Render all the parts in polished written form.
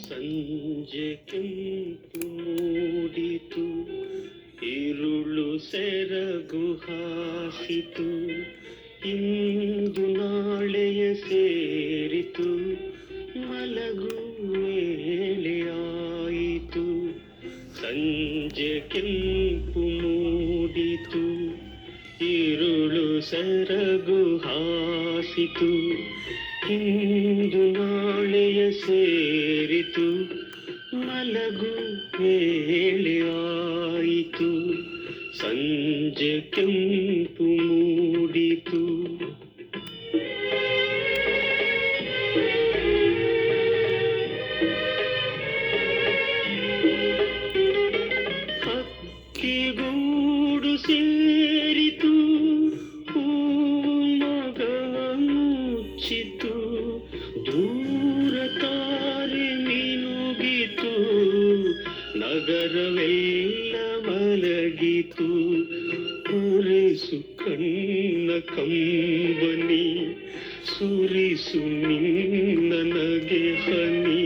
ಸಂಜೆ ಕೆಂಪು ಮೂಡಿತು, ഇരുಳು ಸೆರಗು ಹಾಸಿತು, ಇಂದು ನಾಳೆಯ ಸೇರಿತು, ಮಲಗು ವೇಳೆಯಾಯಿತು. ಸಂಜೆ ಕೆಂಪು ಮೂಡಿತು, ഇരുಳು ಸೆರಗು ಹಾಸಿತು, ಇಂದು ನಾಳೆಯ ಸೇರಿತು, ಮಲಗು ವೇಳೆಯಾಯಿತು. ಸಂಜೆ ಕೆಂಪು ಮೂಡಿತು. ಹಕ್ಕಿಗೂಡು ಸೇರಿತು, ಮುಚ್ಚಿತು, ದೂರ ತಾರೆ ಮಿನುಗಿತು, ನಗರವೆಲ್ಲ ಮಲಗಿತು. ಒರೆಸು ಕಣ್ಣ ಕಂಬನಿ, ಸುರಿಸು ನಿನ್ನ ನಗೆ ಹನಿ,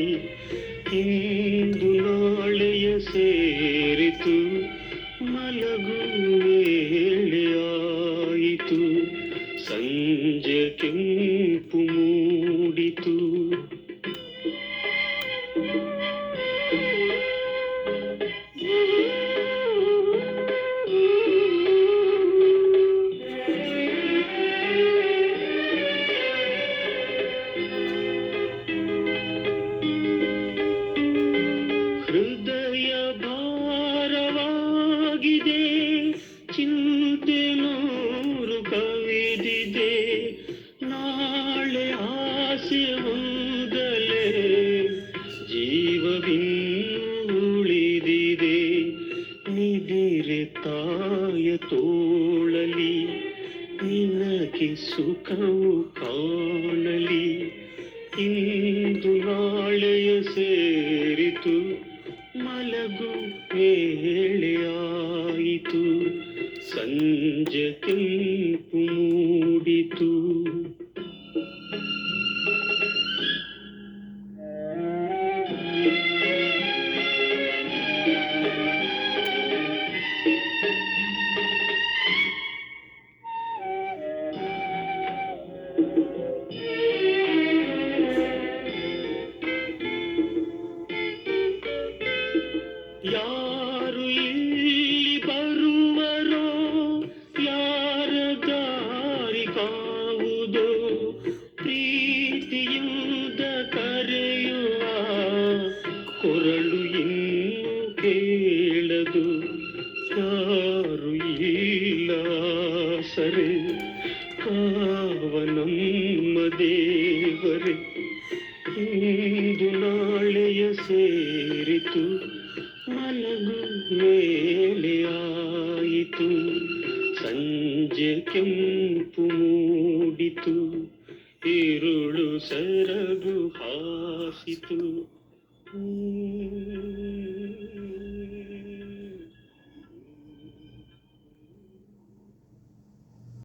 ಇಂದು ನಾಳೆಯ ಸೇರಿತು, ಮಲಗು ವೇಳೆಯಾಯಿತು. ಸಂಜೆ ಕೆಂಪು ಮೂಡಿತು. ಹೃದಯ ಭಾರವಾಗಿದೆ, ಚಿಂತೆ ನೂರು ಕವಿದಿದೆ, ನಾಳೆ ಆಸೆ ಒಂದಲೇ ಜೀವವಿನ್ನು ಉಳಿದಿದೆ. ನಿದಿರೆ ತಾಯ ತೋಳಲಿ, ನಿನಗೆ ಸುಖವು ಕಾಣಲಿ, ಇಂದು ನಾಳೆಯ ಸೇರಿತು, ಮಲಗು ವೇಳೆಯಾಯಿತು. ಸಂಜೆ ಕೆಂಪು ಮೂಡಿತು. ಯಾರು ಇಲ್ಲಿ ಬರುವರೋ, ಯಾರ ದಾರಿ ಕಾವುದೋ, ಪ್ರೀತಿಯಿಂದ ಕರೆಯುವ ಕೊರಳು ಇನ್ನು ಕೇಳದು. ಯಾರು ಇಲ್ಲ ಸರೆ, ಕಾವ ನಮ್ಮ ದೇವರೇ, ಇಂದು ನಾಳೆಯ ಸೇರಿತು, ಮಲಗು ವೇಳೆಯಾಯಿತು. ಸಂಜೆ ಕೆಂಪು ಮೂಡಿತು, ഇരുಳು ಸೆರಗು ಹಾಸಿತು.